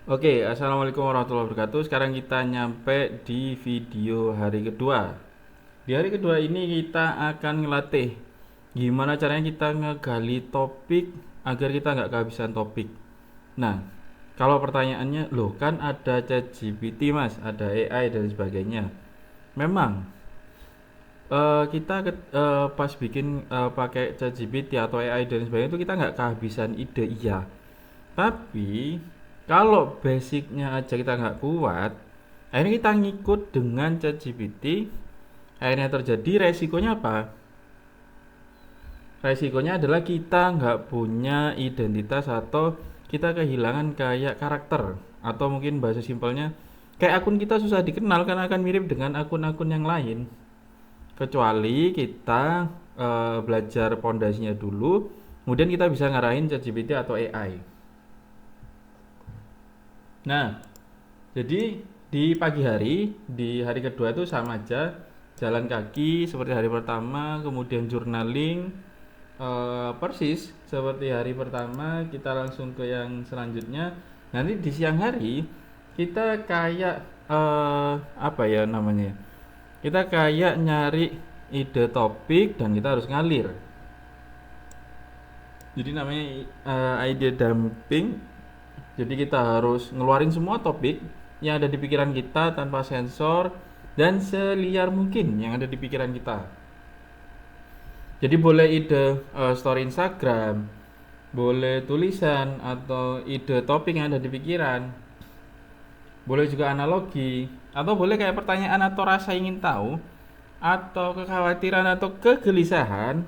Oke, assalamualaikum warahmatullahi wabarakatuh. Sekarang kita nyampe di video hari kedua. Di hari kedua ini kita akan ngelatih gimana caranya kita ngegali topik agar kita nggak kehabisan topik. Nah, kalau pertanyaannya, loh kan ada ChatGPT mas, ada AI dan sebagainya. Memang kita pas bikin pakai ChatGPT atau AI dan sebagainya itu kita nggak kehabisan ide, iya. Tapi kalau basicnya aja kita nggak kuat, akhirnya kita ngikut dengan ChatGPT, akhirnya terjadi resikonya apa? Resikonya adalah kita nggak punya identitas atau kita kehilangan kayak karakter, atau mungkin bahasa simpelnya kayak akun kita susah dikenal karena akan mirip dengan akun-akun yang lain. Kecuali kita belajar pondasinya dulu, kemudian kita bisa ngarahin ChatGPT atau AI. Nah, jadi di pagi hari, di hari kedua itu sama aja, jalan kaki seperti hari pertama, kemudian journaling, persis seperti hari pertama, kita langsung ke yang selanjutnya. Nanti di siang hari kita kayak apa ya namanya? Kita kayak nyari ide topik dan kita harus ngalir. Jadi namanya ide dumping. Jadi kita harus ngeluarin semua topik yang ada di pikiran kita tanpa sensor dan seliar mungkin yang ada di pikiran kita. Jadi boleh ide story Instagram, boleh tulisan atau ide topik yang ada di pikiran, boleh juga analogi, atau boleh kayak pertanyaan atau rasa ingin tahu, atau kekhawatiran atau kegelisahan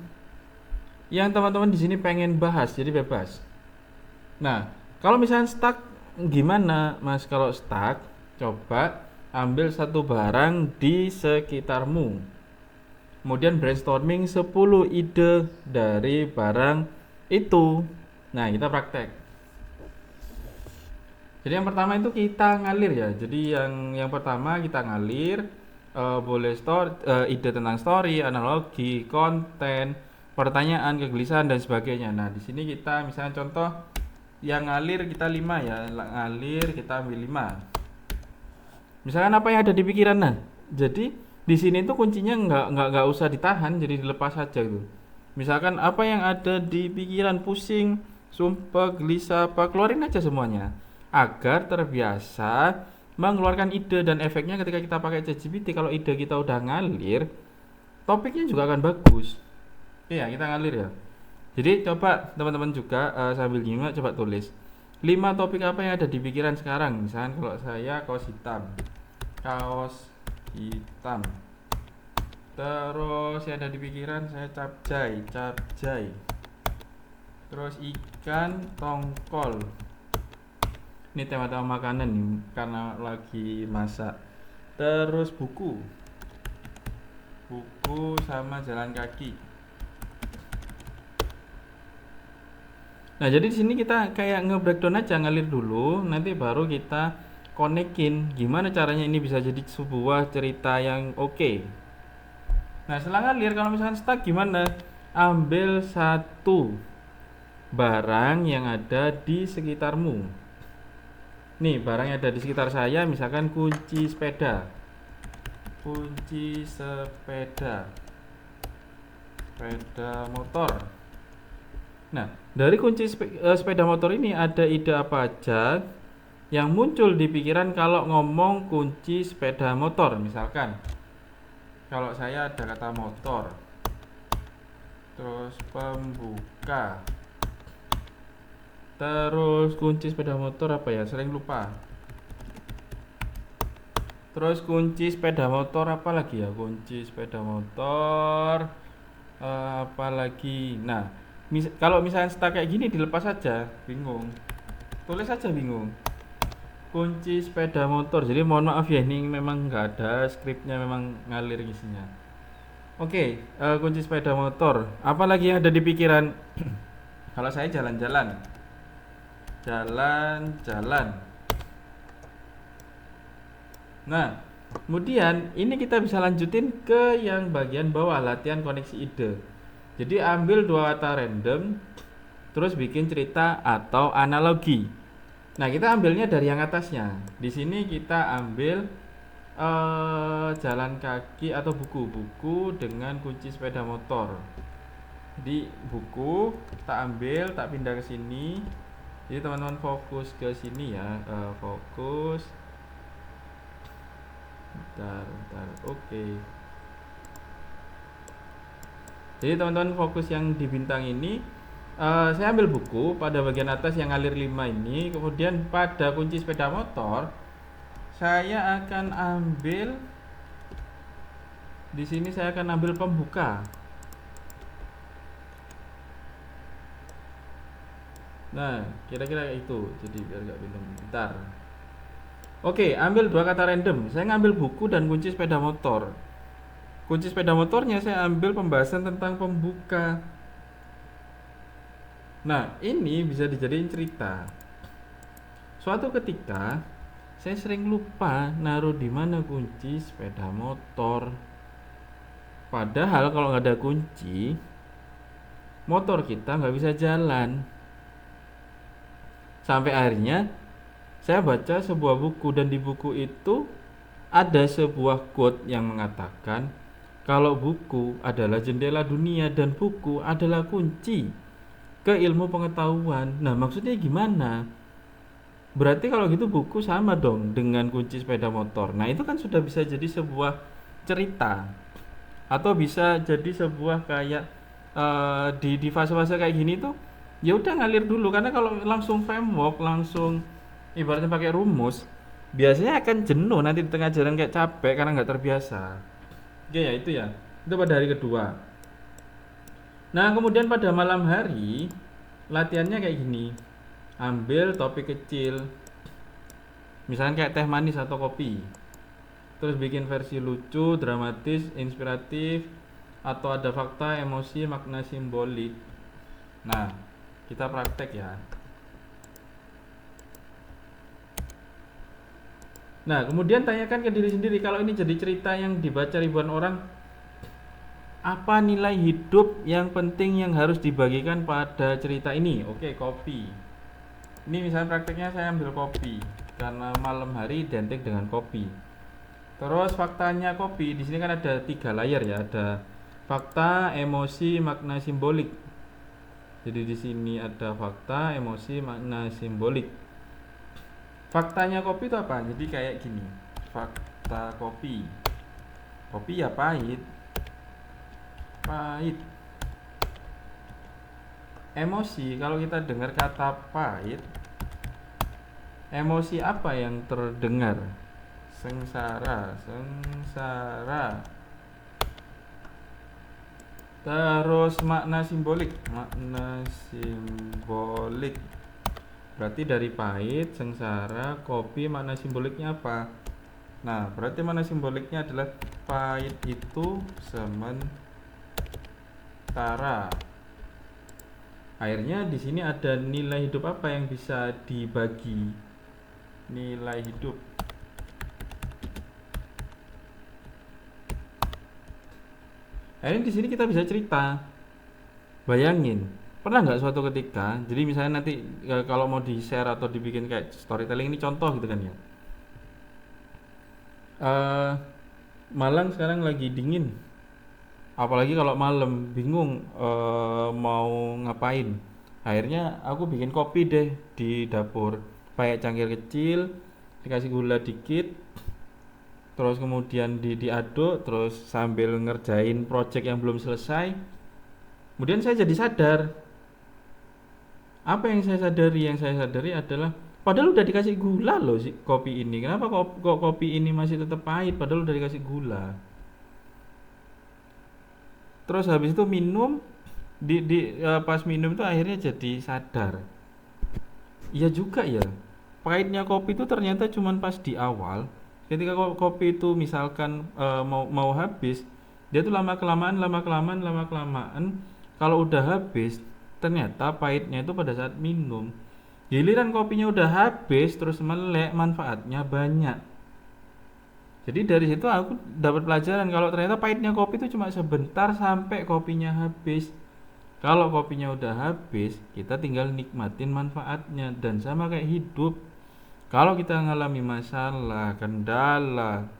yang teman-teman di sini pengen bahas. Jadi bebas. Nah, kalau misalnya stuck gimana Mas? Kalau stuck, coba ambil satu barang di sekitarmu. Kemudian brainstorming 10 ide dari barang itu. Nah, kita praktek. Jadi yang pertama itu kita ngalir ya. Jadi yang pertama kita ngalir, boleh story, ide tentang story, analogi, konten, pertanyaan, kegelisahan dan sebagainya. Nah, di sini kita misalnya contoh yang ngalir kita 5 ya, ngalir kita ambil 5. Misalkan apa yang ada di pikiran. Nah, jadi di sini tuh kuncinya nggak usah ditahan, jadi dilepas saja gitu. Misalkan apa yang ada di pikiran, pusing, sumpah, gelisah, apa, keluarin aja semuanya agar terbiasa mengeluarkan ide. Dan efeknya ketika kita pakai ChatGPT, kalau ide kita udah ngalir, topiknya juga akan bagus. Iya, kita ngalir ya. Jadi coba teman-teman juga sambil nyimak coba tulis 5 topik apa yang ada di pikiran sekarang. Misalnya kalau saya kaos hitam. Kaos hitam. Terus yang ada di pikiran saya capcay, capcay. Terus ikan tongkol. Ini tema-tema makanan nih karena lagi masak. Terus buku. Buku sama jalan kaki. Nah, jadi di sini kita kayak nge-breakdown aja, ngalir dulu, nanti baru kita konekin gimana caranya ini bisa jadi sebuah cerita yang oke. Nah, setelah ngalir kalau misalkan stuck gimana? Ambil satu barang yang ada di sekitarmu. Nih, barang yang ada di sekitar saya misalkan kunci sepeda. Kunci sepeda. Sepeda motor. Nah, dari kunci sepeda motor ini ada ide apa aja yang muncul di pikiran kalau ngomong kunci sepeda motor. Misalkan kalau saya ada kata motor, terus pembuka, terus kunci sepeda motor apa ya, sering lupa. Terus kunci sepeda motor apa lagi ya, kunci sepeda motor apa lagi. Nah, kalau misalnya stuck kayak gini dilepas saja, bingung, tulis saja bingung. Kunci sepeda motor. Jadi mohon maaf ya, ini memang nggak ada skripnya, memang ngalir isinya. Oke, kunci sepeda motor. Apalagi yang ada di pikiran? Kalau saya jalan-jalan, jalan-jalan. Nah, kemudian ini kita bisa lanjutin ke yang bagian bawah, latihan koneksi ide. Jadi ambil dua kata random, terus bikin cerita atau analogi. Nah, kita ambilnya dari yang atasnya. Di sini kita ambil jalan kaki atau buku-buku dengan kunci sepeda motor. Jadi buku tak ambil, tak pindah ke sini. Jadi teman-teman fokus ke sini ya, fokus. Bentar. Oke. Jadi teman-teman fokus yang di bintang ini. Saya ambil buku pada bagian atas yang ngalir 5 ini, kemudian pada kunci sepeda motor saya akan ambil di sini, saya akan ambil pembuka. Nah, kira-kira itu. Jadi biar gak bingung. Bentar. Oke, ambil dua kata random. Saya ngambil buku dan kunci sepeda motor. Kunci sepeda motornya saya ambil pembahasan tentang pembuka. Nah, ini bisa dijadiin cerita. Suatu ketika saya sering lupa naruh di mana kunci sepeda motor. Padahal kalau nggak ada kunci, motor kita nggak bisa jalan. Sampai akhirnya saya baca sebuah buku, dan di buku itu ada sebuah quote yang mengatakan kalau buku adalah jendela dunia dan buku adalah kunci ke ilmu pengetahuan. Nah, maksudnya gimana? Berarti kalau gitu buku sama dong dengan kunci sepeda motor. Nah, itu kan sudah bisa jadi sebuah cerita, atau bisa jadi sebuah kayak di fase-fase kayak gini tuh ya udah ngalir dulu, karena kalau langsung framework, langsung ibaratnya pakai rumus, biasanya akan jenuh nanti di tengah jalan, kayak capek karena nggak terbiasa. Oke ya, itu ya. Itu pada hari kedua. Nah, kemudian pada malam hari latihannya kayak gini. Ambil topik kecil. Misalnya kayak teh manis atau kopi. Terus bikin versi lucu, dramatis, inspiratif, atau ada fakta, emosi, makna simbolik. Nah, kita praktek ya. Nah, kemudian tanyakan ke diri sendiri, kalau ini jadi cerita yang dibaca ribuan orang, apa nilai hidup yang penting yang harus dibagikan pada cerita ini? Oke, kopi. Ini misalnya prakteknya saya ambil kopi, karena malam hari identik dengan kopi. Terus faktanya kopi, di sini kan ada 3 layer ya, ada fakta, emosi, makna simbolik. Jadi di sini ada fakta, emosi, makna simbolik. Faktanya kopi itu apa? Jadi kayak gini. Fakta kopi. Kopi ya pahit. Pahit. Emosi, kalau kita dengar kata pahit, emosi apa yang terdengar? Sengsara. Terus makna simbolik. Berarti dari pahit, sengsara, kopi, makna simboliknya apa? Nah, berarti makna simboliknya adalah pahit itu sementara. Akhirnya di sini ada nilai hidup apa yang bisa dibagi? Nilai hidup. Akhirnya di sini kita bisa cerita. Bayangin, pernah nggak suatu ketika, jadi misalnya nanti kalau mau di share atau dibikin kayak storytelling, ini contoh gitu kan ya. Eh, Malang sekarang lagi dingin, apalagi kalau malam bingung mau ngapain. Akhirnya aku bikin kopi deh di dapur, pakai cangkir kecil, dikasih gula dikit, terus kemudian diaduk, terus sambil ngerjain project yang belum selesai. Kemudian saya jadi sadar, apa yang saya sadari? Yang saya sadari adalah padahal udah dikasih gula loh si kopi ini. Kenapa kok kopi ini masih tetap pahit padahal udah dikasih gula? Terus habis itu minum, pas minum itu akhirnya jadi sadar. Iya juga ya. Pahitnya kopi itu ternyata cuma pas di awal. Ketika kopi itu misalkan mau habis, dia tuh lama kelamaan kalau udah habis, ternyata pahitnya itu pada saat minum. Giliran kopinya udah habis terus melek, manfaatnya banyak. Jadi dari situ aku dapat pelajaran kalau ternyata pahitnya kopi itu cuma sebentar sampai kopinya habis. Kalau kopinya udah habis, kita tinggal nikmatin manfaatnya. Dan sama kayak hidup, kalau kita ngalami masalah, kendala,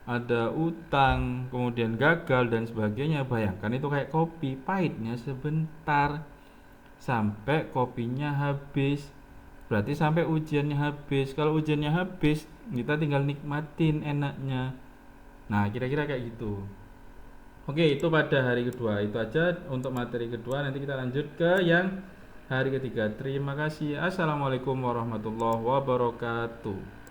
ada utang, kemudian gagal dan sebagainya, bayangkan itu kayak kopi, pahitnya sebentar sampai kopinya habis. Berarti sampai ujiannya habis. Kalau ujiannya habis, kita tinggal nikmatin enaknya. Nah, kira-kira kayak gitu. Oke, itu pada hari kedua. Itu aja untuk materi kedua. Nanti kita lanjut ke yang hari ketiga. Terima kasih. Assalamualaikum warahmatullahi wabarakatuh.